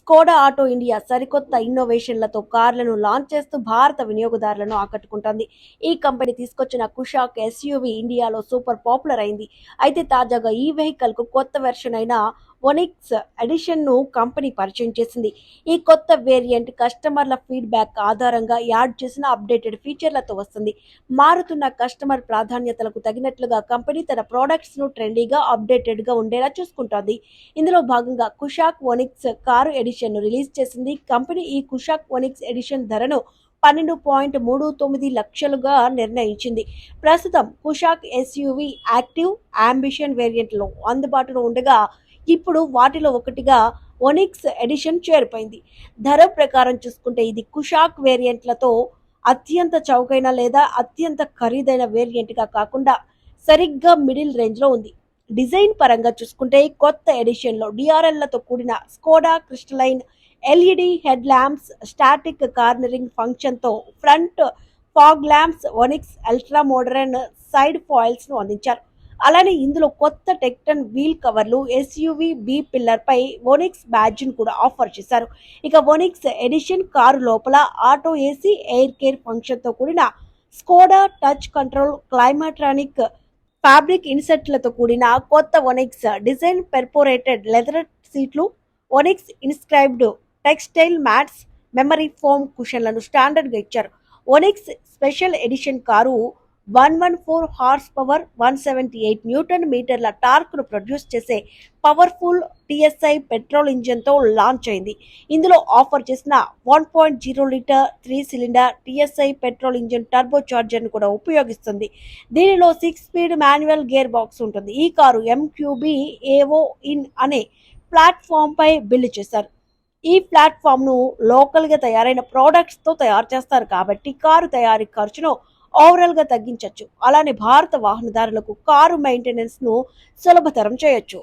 Skoda auto India సరికొత్త ఇన్నోవేషన్లతో కార్లను launch చేస్తూ భారత వినియోగదారులను ఆకట్టుకుంటోంది. ఈ కంపెనీ తీసుకొచ్చిన కుషాక్ ఎస్యూవీ ఇండియాలో సూపర్ పాపులర్ అయింది. అయితే తాజాగా ఈ వెహికల్ కు కొత్త వెర్షన్ అయిన ఒనిక్స్ ఎడిషన్ ను కంపెనీ పరిచయం చేసింది. ఈ కొత్త వేరియంట్ కస్టమర్ల ఫీడ్బ్యాక్ ఆధారంగా యాడ్ చేసిన అప్డేటెడ్ ఫీచర్లతో వస్తుంది. మారుతున్న కస్టమర్ ప్రాధాన్యతలకు తగినట్లుగా కంపెనీ తన ప్రొడక్ట్స్ ను ట్రెండీగా అప్డేటెడ్ గా ఉండేలా చూసుకుంటోంది. ఇందులో భాగంగా కుషాక్ ఒనిక్స్ కారు ఎడిషన్ ను రిలీజ్ చేసింది. కంపెనీ ఈ కుషాక్ ఒనిక్స్ ఎడిషన్ ధరను 12.39 లక్షలుగా నిర్ణయించింది. ప్రస్తుతం కుషాక్ ఎస్యూవీ యాక్టివ్, అంబిషన్ వేరియంట్లో అందుబాటులో ఉండగా ఇప్పుడు వాటిలో ఒకటిగా ఒనిక్స్ ఎడిషన్ చేరిపోయింది. ధర ప్రకారం చూసుకుంటే ఇది కుషాక్ వేరియంట్లతో అత్యంత చౌకైన లేదా అత్యంత ఖరీదైన వేరియంట్ గా కాకుండా సరిగ్గా మిడిల్ రేంజ్ లో ఉంది. డిజైన్ పరంగా చూసుకుంటే కొత్త ఎడిషన్ లో డిఆర్ఎల్లతో కూడిన Skoda crystalline LED head lamps, static cornering function తో front fog lamps, Onyx ultra modern side foils ను అందించారు. అలానే ఇందులో కొత్త టెక్టన్ వీల్ కవర్లు, ఎస్యూవీ బి పిల్లర్ పై ఒనిక్స్ బ్యాడ్జ్ ను కూడా ఆఫర్ చేశారు. ఇక ఒనిక్స్ ఎడిషన్ కారు లోపల auto AC, air care function తో కూడిన Skoda touch control, Climatronic fabric ఇన్సెట్లతో కూడిన కొత్త ఒనిక్స్ డిజైన్, పెర్పోరేటెడ్ లెదర్ సీట్లు, Onyx inscribed textile mats, memory foam కుషన్లను standard గా ఇచ్చారు. Onyx special edition car 114 horse power, 178 newton మీటర్ల టార్క్ ను ప్రొడ్యూస్ చేసే పవర్ఫుల్ టిఎస్ఐ పెట్రోల్ ఇంజిన్ తో లాంచ్ అయింది. ఇందులో ఆఫర్ చేసిన 1.0 litre 3 cylinder TSI petrol engine turbocharger ను కూడా ఉపయోగిస్తుంది. దీనిలో 6 స్పీడ్ మాన్యువల్ గేర్ బాక్స్ ఉంటుంది. ఈ కారు ఎంక్యూబీ ఏవో ఇన్ అనే ప్లాట్ఫామ్ పై బిల్డ్ చేశారు. ఈ ప్లాట్ఫామ్ ను లోకల్ గా తయారైన ప్రోడక్ట్స్ తో తయారు చేస్తారు కాబట్టి కారు తయారీ ఖర్చును ఓవరాల్ గా తగ్గించవచ్చు. అలానే భారత వాహనదారులకు కారు మెయింటెనెన్స్ ను సులభతరం చేయొచ్చు.